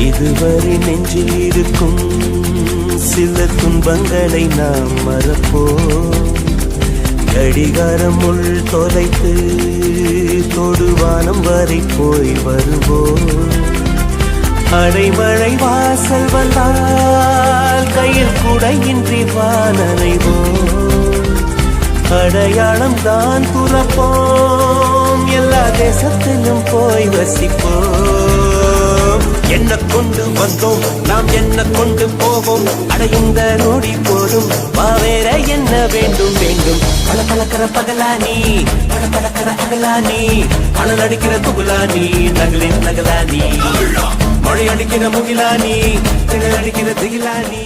இதுவரை நெஞ்சில் இருக்கும் சில துன்பங்களை நாம் மறப்போம். கடிகாரம் உள் தொலைத்து தொடுவானம் வரை போய் வருவோம். அடைமழை வாசல் வந்தால் கையில் குடையின்றி வானனைவோம். அடையாளம் தான் துறப்போம், எல்லா தேசத்திலும் போய் வசிப்போம். என்ன கொண்டு வந்தோம் நாம் என்ன கொண்டு போவோம், அடைந்த நொடி போதும் வேற என்ன வேண்டும் வேண்டும். பல பழக்கிற பகலானி பல பழக்கிற அகலானி பணம் அடிக்கிற துகுலானி நகலின் நகலானி மழை அடிக்கிற முகிலானி திகழ் அடிக்கிற திகிலானி.